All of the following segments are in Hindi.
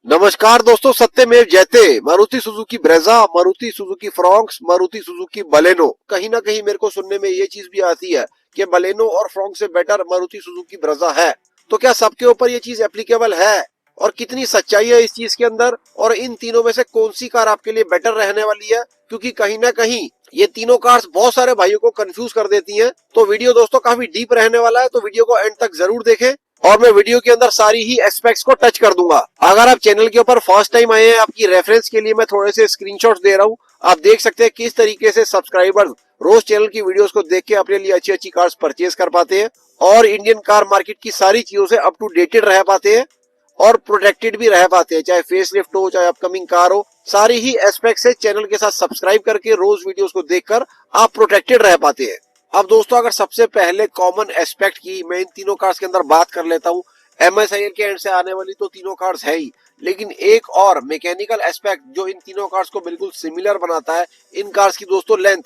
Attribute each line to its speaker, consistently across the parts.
Speaker 1: नमस्कार दोस्तों, सत्यमेव जयते। Maruti Suzuki Brezza, Maruti Suzuki Fronx, Maruti Suzuki Baleno. कहीं ना कहीं मेरे को सुनने में ये चीज भी आती है कि बलेनो और फ्रॉन्क्स से बेटर मारुति सुजुकी ब्रेजा है। तो क्या सबके ऊपर ये चीज एप्लीकेबल है और कितनी सच्चाई है इस चीज के अंदर, और इन तीनों में से कौन सी कार आपके लिए बेटर रहने वाली है? क्योंकि कहीं ना कहीं ये तीनों कार्स बहुत सारे भाइयों को कंफ्यूज कर देती हैं। तो वीडियो दोस्तों काफी डीप रहने वाला है, तो वीडियो को एंड तक जरूर देखें और मैं वीडियो के अंदर सारी ही एस्पेक्ट्स को टच कर दूंगा। अगर आप चैनल के ऊपर फर्स्ट टाइम आए हैं, आपकी रेफरेंस के लिए मैं थोड़े से स्क्रीनशॉट्स दे रहा हूं। आप देख सकते हैं किस तरीके से सब्सक्राइबर्स रोज चैनल की वीडियोस को देख के अपने लिए अच्छी अच्छी कार्स परचेज कर पाते हैं और इंडियन कार मार्केट की सारी चीजों से अप टू डेटेड रह पाते हैं और प्रोटेक्टेड भी रह पाते हैं। चाहे फेसलिफ्ट हो, चाहे अपकमिंग कार हो, सारी ही एस्पेक्ट से चैनल के साथ सब्सक्राइब करके रोज वीडियोस को देखकर आप प्रोटेक्टेड रह पाते हैं। अब दोस्तों, अगर सबसे पहले कॉमन एस्पेक्ट की मैं इन तीनों कार्स के अंदर बात कर लेता हूँ। MSIL के एंड से आने वाली तो तीनों कार्स है ही, लेकिन एक और मैकेनिकल एस्पेक्ट जो इन तीनों कार्स को बिल्कुल सिमिलर बनाता है, इन कार्स की दोस्तों लेंथ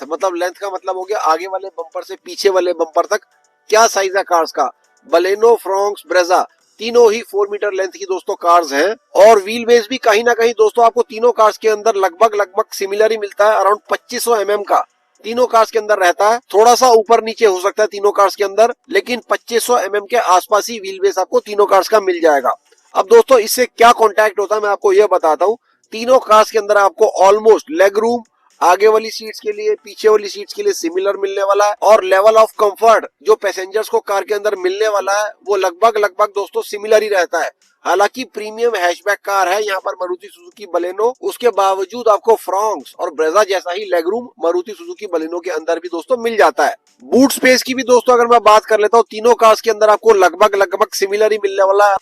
Speaker 1: का मतलब हो गया आगे वाले बम्पर से पीछे वाले बम्पर तक क्या साइज है कार्स का। बलेनो, फ्रॉन्क्स, ब्रेजा तीनों ही 4 मीटर लेंथ की दोस्तों कार्स हैं और व्हील बेस भी कहीं ना कहीं दोस्तों आपको तीनों कार्स के अंदर लगभग सिमिलर ही मिलता है। अराउंड 2500 mm का तीनों कार्स के अंदर रहता है। थोड़ा सा ऊपर नीचे हो सकता है तीनों कार्स के अंदर, लेकिन 2500 mm के आसपास ही व्हील बेस आपको तीनों कार्स का मिल जाएगा। अब दोस्तों, इससे क्या कॉन्टैक्ट होता है मैं आपको यह बताता हूँ। तीनों कार्स के अंदर आपको ऑलमोस्ट लेग रूम आगे वाली सीट्स के लिए, पीछे वाली सीट्स के लिए सिमिलर मिलने वाला है और लेवल ऑफ कंफर्ट जो पैसेंजर्स को कार के अंदर मिलने वाला है वो लगभग दोस्तों सिमिलर ही रहता है। हालांकि प्रीमियम हैचबैक कार है यहाँ पर मारुति सुजुकी बलेनो, उसके बावजूद आपको फ्रॉन्क्स और ब्रेजा जैसा ही leg room Maruti Suzuki Baleno के अंदर भी दोस्तों मिल जाता है। बूट स्पेस की भी दोस्तों अगर मैं बात कर लेता हूँ, तीनों कार्स के अंदर आपको लगभग सिमिलर ही मिलने वाला है।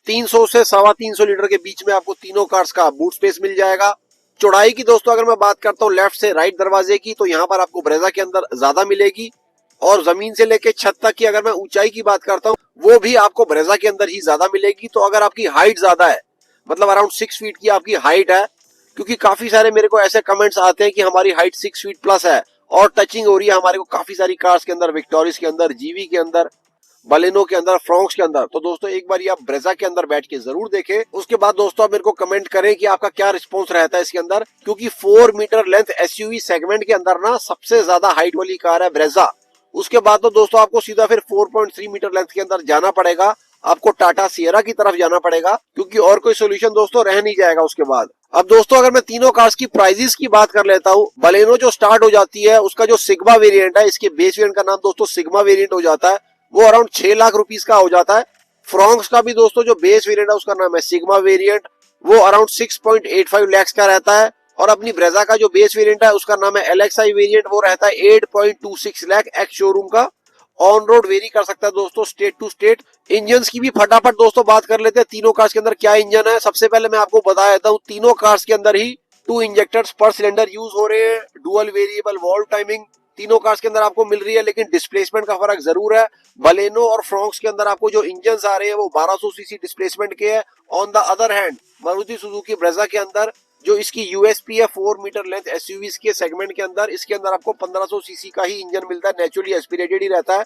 Speaker 1: 300 से 350 लीटर के बीच में आपको तीनों कार्स का बूट स्पेस मिल जाएगा। चौड़ाई की दोस्तों अगर मैं बात करता हूँ लेफ्ट से राइट दरवाजे की, तो यहाँ पर आपको ब्रेजा के अंदर ज्यादा मिलेगी और जमीन से लेके छत तक की अगर मैं ऊंचाई की बात करता हूँ वो भी आपको ब्रेजा के अंदर ही ज्यादा मिलेगी। तो अगर आपकी हाइट ज्यादा है, मतलब अराउंड 6 फीट की आपकी हाइट है, क्योंकि काफी सारे मेरे को ऐसे कमेंट्स आते हैं कि हमारी हाइट 6 फीट प्लस है और टचिंग हो रही है हमारे को काफी सारी कार्स के अंदर, विक्टोरियस के अंदर, जीवी के अंदर, बलेनो के अंदर, फ्रॉन्क्स के अंदर। तो दोस्तों एक बार आप ब्रेजा के अंदर बैठ के जरूर देखें। उसके बाद दोस्तों आप मेरे को कमेंट करें कि आपका क्या रिस्पॉन्स रहता है इसके अंदर, क्योंकि 4 मीटर लेंथ SUV सेगमेंट के अंदर ना सबसे ज्यादा हाइट वाली कार है ब्रेजा। उसके बाद तो दोस्तों आपको सीधा फिर 4.3 मीटर लेंथ के अंदर जाना पड़ेगा, आपको टाटा सियरा की तरफ जाना पड़ेगा, क्योंकि और कोई सोल्यूशन दोस्तों रह नहीं जाएगा उसके बाद। अब दोस्तों अगर मैं तीनों कार्स की प्राइजेस की बात कर लेता हूँ, बलेनो जो स्टार्ट हो जाती है उसका जो सिग्मा वेरिएंट है, इसके बेस वेरिएंट का नाम दोस्तों सिग्मा वेरिएंट हो जाता है, वो अराउंड 6 लाख रुपीस का हो जाता है। फ्रॉन्क्स का भी दोस्तों जो बेस वेरिएंट है उसका नाम है सिग्मा वेरिएंट, वो अराउंड 6.85 लाख का रहता है और अपनी ब्रेजा का जो बेस वेरिएंट है उसका नाम है LXI वेरिएंट, वो रहता है 8.26 लाख एक्स शोरूम का। ऑन रोड वेरी कर सकता है दोस्तों स्टेट टू स्टेट। इंजन की भी फटाफट दोस्तों बात कर लेते हैं, तीनों कार्स के अंदर क्या इंजन है। सबसे पहले मैं आपको बता देता हूँ, तीनों कार्स के अंदर ही 2 इंजेक्टर्स पर सिलेंडर यूज हो रहे हैं। डुअल वेरिएबल वॉल्व टाइमिंग तीनों कार्स के अंदर आपको मिल रही है, लेकिन डिस्प्लेसमेंट का फर्क जरूर है। बलेनो और फ्रॉन्क्स के अंदर आपको जो इंजन आ रहे हैं वो 1200 सीसी डिस्प्लेसमेंट के है। On the other hand Maruti Suzuki Brezza के अंदर जो इसकी यूएसपी है 4 मीटर लेंथ एसयूवीज के सेगमेंट के अंदर, इसके अंदर आपको 1500 सीसी का ही इंजन मिलता है, नेचुरली एस्पिरेटेड ही रहता है।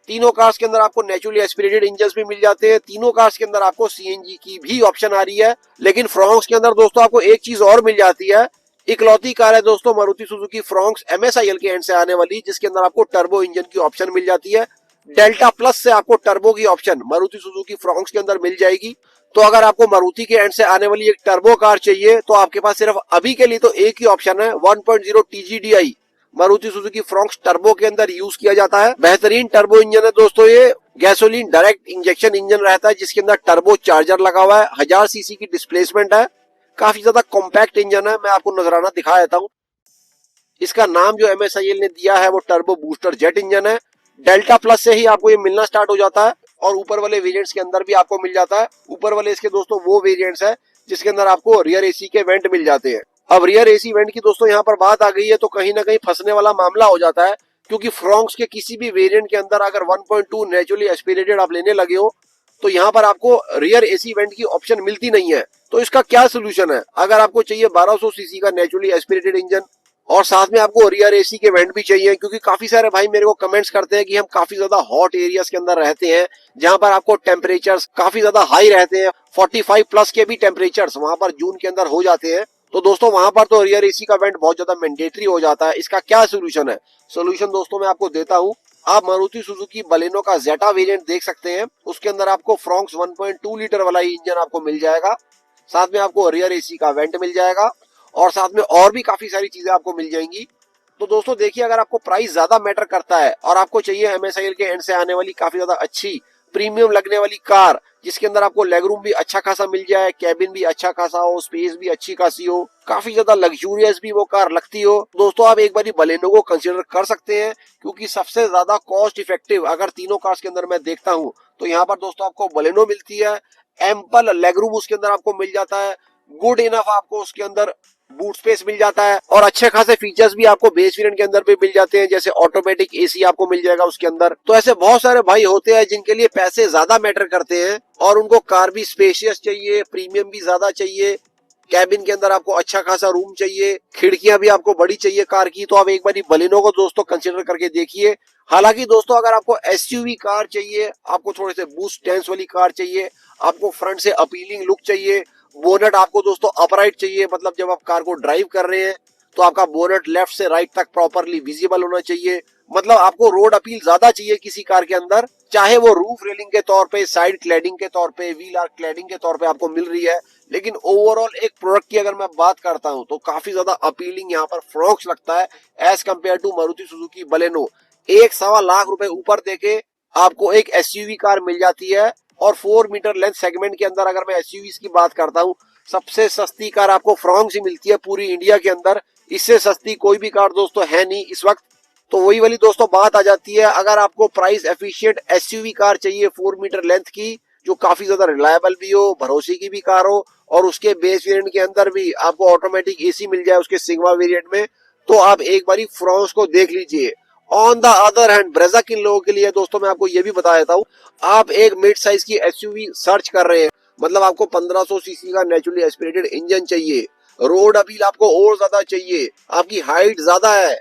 Speaker 1: तीनों कार्स के अंदर आपको नेचुरली एस्पिरेटेड इंजन भी मिल जाते हैं। तीनों कार्स के अंदर आपको सीएनजी की भी ऑप्शन आ रही है, लेकिन फ्रॉन्क्स के अंदर दोस्तों आपको एक चीज और मिल जाती है। इकलौती कार है दोस्तों मारुति सुजुकी फ्रॉन्क्स MSIL के एंड से आने वाली, जिसके अंदर आपको टर्बो इंजन की ऑप्शन मिल जाती है। डेल्टा प्लस से आपको टर्बो की ऑप्शन मारुति सुजुकी फ्रॉन्क्स के अंदर मिल जाएगी। तो अगर आपको मारुति के एंड से आने वाली एक टर्बो कार चाहिए तो आपके पास सिर्फ अभी के लिए तो एक ही ऑप्शन है, 1.0 TGDI Maruti Suzuki Fronx turbo के अंदर यूज किया जाता है। बेहतरीन टर्बो इंजन है दोस्तों, ये गैसोलीन डायरेक्ट इंजेक्शन इंजन रहता है जिसके अंदर टर्बो चार्जर लगा हुआ है, 1000 सीसी की डिस्प्लेसमेंट है, काफी ज्यादा कॉम्पैक्ट इंजन है। मैं आपको नजराना दिखा देता हूँ। इसका नाम जो MSIL ने दिया है वो टर्बो बूस्टर जेट इंजन है। डेल्टा प्लस से ही आपको ये मिलना स्टार्ट हो जाता है और ऊपर वाले वेरिएंट्स के अंदर भी आपको मिल जाता है। ऊपर वाले इसके दोस्तों वो वेरिएंट्स है जिसके अंदर आपको रियर एसी के वेंट मिल जाते हैं। अब रियर एसी वेंट की दोस्तों यहाँ पर बात आ गई है तो कहीं ना कहीं फंसने वाला मामला हो जाता है, क्योंकि फ्रॉन्क्स के किसी भी वेरिएंट के अंदर अगर 1.2 नेचुरली एस्पिरेटेड आप लेने लगे हो तो यहाँ पर आपको रियर एसी वेंट की ऑप्शन मिलती नहीं है। तो इसका क्या सोल्यूशन है? अगर आपको चाहिए 1200 सीसी का नेचुरली एस्पिरेटेड इंजन और साथ में आपको रियर एसी के वेंट भी चाहिए, क्योंकि काफी सारे भाई मेरे को कमेंट्स करते हैं कि हम काफी ज्यादा हॉट एरियाज के अंदर रहते हैं, जहां पर आपको टेम्परेचर्स काफी ज्यादा हाई रहते हैं, 45 प्लस के भी टेम्परेचर्स वहां पर जून के अंदर हो जाते हैं। तो दोस्तों वहां पर तो रियर एसी का वेंट बहुत ज्यादा मैंडेटरी हो जाता है। इसका क्या सोल्यूशन है? सोल्यूशन दोस्तों मैं आपको देता हूँ। आप मारुति सुजुकी बलेनो का जेटा वेरिएंट देख सकते हैं, उसके अंदर आपको फ्रॉन्क्स 1.2 लीटर वाला इंजन आपको मिल जाएगा, साथ में आपको रियर एसी का वेंट मिल जाएगा, और साथ में और भी काफी सारी चीजें आपको मिल जाएंगी। तो दोस्तों देखिए, अगर आपको प्राइस ज्यादा मैटर करता है और आपको चाहिए MSIL के एंड से आने वाली काफी ज्यादा अच्छी प्रीमियम लगने वाली कार, जिसके अंदर आपको लेग रूम भी अच्छा खासा मिल जाए, कैबिन भी अच्छा खासा हो, स्पेस भी अच्छी खासी हो, काफी ज्यादा लग्जूरियस भी वो कार लगती हो, दोस्तों आप एक बार बलेनो को कंसिडर कर सकते हैं। क्योंकि सबसे ज्यादा कॉस्ट इफेक्टिव अगर तीनों कार्स के अंदर मैं देखता हूँ तो यहाँ पर दोस्तों आपको बलेनो मिलती है। एम्पल लेग रूम उसके अंदर आपको मिल जाता है, गुड इनफ आपको उसके अंदर बूट स्पेस मिल जाता है, और अच्छे खासे फीचर्स भी आपको बेस वेरिएंट के अंदर भी मिल जाते हैं, जैसे ऑटोमेटिक एसी आपको मिल जाएगा उसके अंदर। तो ऐसे बहुत सारे भाई होते हैं जिनके लिए पैसे ज्यादा मैटर करते हैं और उनको कार भी स्पेशियस चाहिए, प्रीमियम भी ज्यादा चाहिए, कैबिन के अंदर आपको अच्छा खासा रूम चाहिए, खिड़कियां भी आपको बड़ी चाहिए कार की। तो आप एक बार बलेनो को दोस्तों कंसिडर करके देखिए। हालांकि दोस्तों अगर आपको एसयूवी कार चाहिए, आपको थोड़े से बूस्ट टेंस वाली कार चाहिए, आपको फ्रंट से अपीलिंग लुक चाहिए, बोनट आपको दोस्तों अपराइट चाहिए, मतलब जब आप कार को ड्राइव कर रहे हैं तो आपका बोनट लेफ्ट से राइट तक प्रॉपरली विजिबल होना चाहिए, मतलब आपको रोड अपील ज्यादा चाहिए किसी कार के अंदर, चाहे वो रूफ रेलिंग के तौर पे, साइड क्लैडिंग के तौर पे, व्हील आर्क क्लैडिंग के तौर पे आपको मिल रही है। लेकिन ओवरऑल एक प्रोडक्ट की अगर मैं बात करता हूं तो काफी ज्यादा अपीलिंग यहाँ पर फ्रॉक्स लगता है as compare to Maruti Suzuki Baleno. 1.25 lakh रुपए ऊपर देके आपको एक एसयूवी कार मिल जाती है, और 4 मीटर लेंथ सेगमेंट के अंदर अगर मैं एसयूवी की बात करता हूँ, सबसे सस्ती कार आपको फ्रॉन्क्स ही मिलती है पूरी इंडिया के अंदर। इससे सस्ती कोई भी कार दोस्तों है नहीं इस वक्त। तो वही वाली दोस्तों बात आ जाती है, अगर आपको प्राइस एफिशिएंट एसयूवी कार चाहिए 4 मीटर लेंथ की, जो काफी ज्यादा रिलायबल भी हो, भरोसे की भी कार हो, और उसके बेस वेरिएंट के अंदर भी आपको ऑटोमेटिक एसी मिल जाए उसके सिग्मा वेरिएंट में, तो आप एक बारी फ्रॉन्क्स को देख लीजिए। On the other hand Brezza किन लोगों के लिए दोस्तों मैं आपको ये भी बता देता हूँ, आप एक मिड साइज की एसयूवी सर्च कर रहे हैं, मतलब आपको 1500 सीसी का नेचुरली एस्पिरेटेड इंजन चाहिए, रोड अपील आपको और ज्यादा चाहिए, आपकी हाइट ज्यादा है,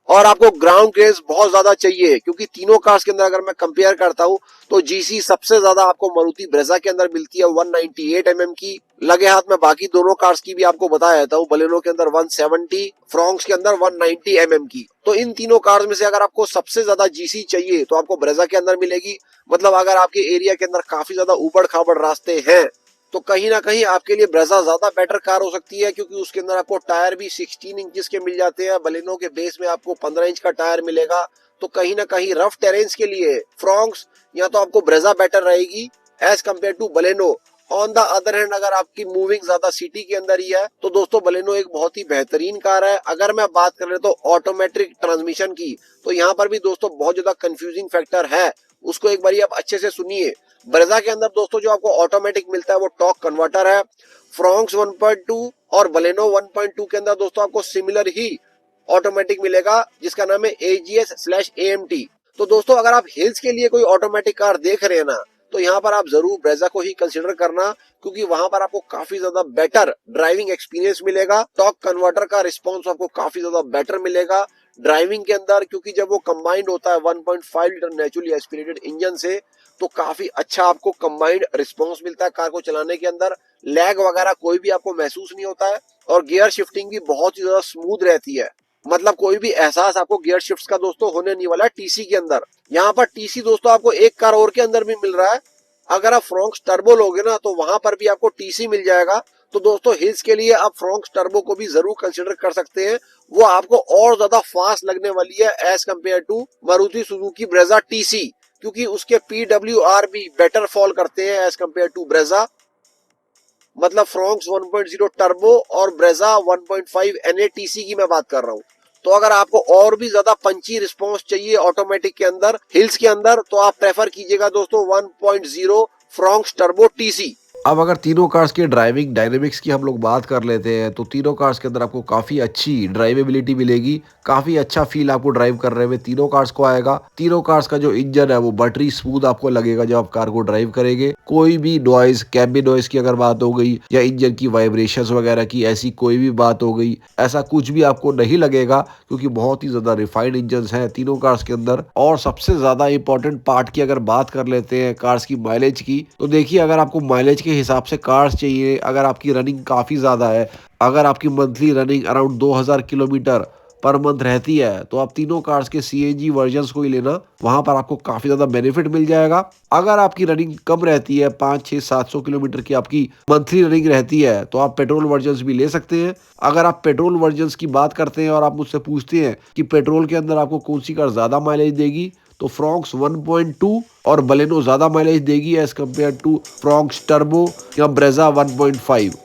Speaker 1: और आपको ग्राउंड क्लियरेंस बहुत ज्यादा चाहिए, क्योंकि तीनों कार्स के अंदर अगर मैं कंपेयर करता हूं तो जीसी सबसे ज्यादा आपको मारुति ब्रेजा के अंदर मिलती है 198 mm की। लगे हाथ में बाकी दोनों कार्स की भी आपको बता देता हूं, बलेनो के अंदर 170, फ्रॉन्क्स के अंदर 190 mm की। तो इन तीनों कार्स में से अगर आपको सबसे ज्यादा जीसी चाहिए तो आपको ब्रेजा के अंदर मिलेगी। मतलब अगर आपके एरिया के अंदर काफी ज्यादा उबड़ खाबड़ रास्ते हैं तो कहीं ना कहीं आपके लिए ब्रेजा ज्यादा बेटर कार हो सकती है, क्योंकि उसके अंदर आपको टायर भी 16 इंचेस के मिल जाते हैं, बलेनो के बेस में आपको 15 इंच का टायर मिलेगा। तो कहीं ना कहीं रफ टेरेन्स के लिए फ्रॉन्क्स या तो आपको ब्रेजा बेटर रहेगी as compare to Baleno. On the other hand अगर आपकी मूविंग ज्यादा सिटी के अंदर ही है तो दोस्तों बलेनो एक बहुत ही बेहतरीन कार है। अगर मैं बात करें तो ऑटोमेटिक ट्रांसमिशन की, तो यहाँ पर भी दोस्तों बहुत ज्यादा कंफ्यूजिंग फैक्टर है, उसको एक बार आप अच्छे से सुनिए। ब्रेजा के अंदर दोस्तों जो आपको ऑटोमेटिक मिलता है वो टॉर्क कन्वर्टर है, फ्रॉन्क्स 1.2 और बलेनो 1.2 के अंदर दोस्तों आपको सिमिलर ही ऑटोमेटिक मिलेगा, जिसका नाम है AGS/AMT। तो दोस्तों अगर आप हिल्स के लिए कोई ऑटोमेटिक कार देख रहे हैं ना, तो यहाँ पर आप जरूर ब्रेजा को ही कंसिडर करना, क्योंकि वहां पर आपको काफी ज्यादा बेटर ड्राइविंग एक्सपीरियंस मिलेगा, टॉर्क कन्वर्टर का रिस्पॉन्स आपको काफी ज्यादा बेटर मिलेगा ड्राइविंग के अंदर, क्योंकि जब वो कंबाइंड होता है 1.5 लीटर नेचुरली एस्पिरेटेड इंजन से, तो काफी अच्छा आपको कंबाइंड रिस्पॉन्स मिलता है कार को चलाने के अंदर। लैग वगैरह कोई भी आपको महसूस नहीं होता है, और गियर शिफ्टिंग भी बहुत ही ज्यादा स्मूथ रहती है, मतलब कोई भी एहसास आपको गियर शिफ्ट का दोस्तों होने नहीं वाला है टीसी के अंदर। यहाँ पर टीसी दोस्तों आपको एक कार और के अंदर भी मिल रहा है, अगर आप फ्रॉन्क्स टर्बो लोगे ना तो वहां पर भी आपको टीसी मिल जाएगा। तो दोस्तों हिल्स के लिए आप फ्रॉन्क्स टर्बो को भी जरूर कंसिडर कर सकते हैं, वो आपको और ज्यादा फास्ट लगने वाली है as compare to Maruti Suzuki Brezza TC, क्योंकि उसके PWR भी बेटर फॉल करते हैं एज कम्पेयर टू ब्रेजा। मतलब फ्रॉन्क्स 1.0 टर्बो और ब्रेजा 1.5 NATC की मैं बात कर रहा हूँ। तो अगर आपको और भी ज्यादा पंची रिस्पॉन्स चाहिए ऑटोमेटिक के अंदर हिल्स के अंदर, तो आप प्रेफर कीजिएगा दोस्तों 1.0 फ्रॉन्क्स टर्बो टीसी। अब अगर तीनों कार्स के ड्राइविंग डायनेमिक्स की हम लोग बात कर लेते हैं तो तीनों कार्स के अंदर आपको काफ़ी अच्छी ड्राइवेबिलिटी मिलेगी। काफ़ी अच्छा फ़ील आपको ड्राइव कर रहे हुए तीनों कार्स को आएगा। तीनों कार्स का जो इंजन है वो बटरी स्मूथ आपको लगेगा जब आप कार को ड्राइव करेंगे। कोई भी नॉइज़, कैबिन नॉइज़ की अगर बात हो गई या इंजन की वाइब्रेशंस वगैरह की ऐसी कोई भी बात हो गई, ऐसा कुछ भी आपको नहीं लगेगा क्योंकि बहुत ही ज़्यादा रिफाइंड इंजन्स हैं तीनों कार्स के अंदर। और सबसे ज़्यादा इंपॉर्टेंट पार्ट की अगर बात कर लेते हैं कार्स की माइलेज की, तो देखिए अगर आपको माइलेज के हिसाब से कार्स चाहिए, अगर आपकी रनिंग काफ़ी ज़्यादा है, अगर आपकी monthly running around 2000 kilometre per month रहती है, तो आप तीनों कार्स के सीएनजी वर्जन्स को ही लेना, वहाँ पर आपको काफ़ी ज़्यादा बेनिफिट मिल जाएगा। अगर आपकी रनिंग कम रहती है, 5, 6, 700 किलोमीटर की आपकी मंथली रनिंग रहती है, तो आप पेट्रोल वर्जन्स भी ले सकते हैं। अगर आप पेट्रोल वर्जन्स की बात करते हैं और आप मुझसे पूछते हैं कि पेट्रोल के अंदर आपको कौन-सी कार ज़्यादा माइलेज देगी, तो फ्रॉन्क्स 1.2 और बलेनो ज़्यादा माइलेज देगी as compare to Fronx turbo या ब्रेज़ा 1.5।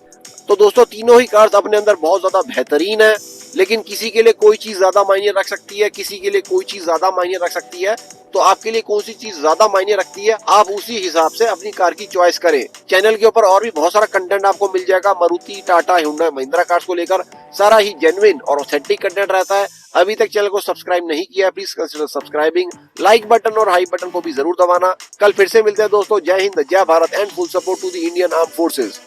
Speaker 1: तो दोस्तों तीनों ही कार्स अपने अंदर बहुत ज्यादा बेहतरीन है, लेकिन किसी के लिए कोई चीज ज्यादा मायने रख सकती है, किसी के लिए कोई चीज ज्यादा मायने रख सकती है। तो आपके लिए कौन सी चीज ज्यादा मायने रखती है, आप उसी हिसाब से अपनी कार की चॉइस करें। चैनल के ऊपर और भी बहुत सारा कंटेंट आपको मिल जाएगा मारुति, टाटा, हुंडई, महिंद्रा कार्स को लेकर। सारा ही जेन्युइन और ऑथेंटिक कंटेंट रहता है। अभी तक चैनल को सब्सक्राइब नहीं किया, please consider subscribing. Like button और हाई बटन को भी जरूर दबाना। कल फिर से मिलते हैं दोस्तों। जय हिंद, जय Bharat and full support to the Indian arm forces.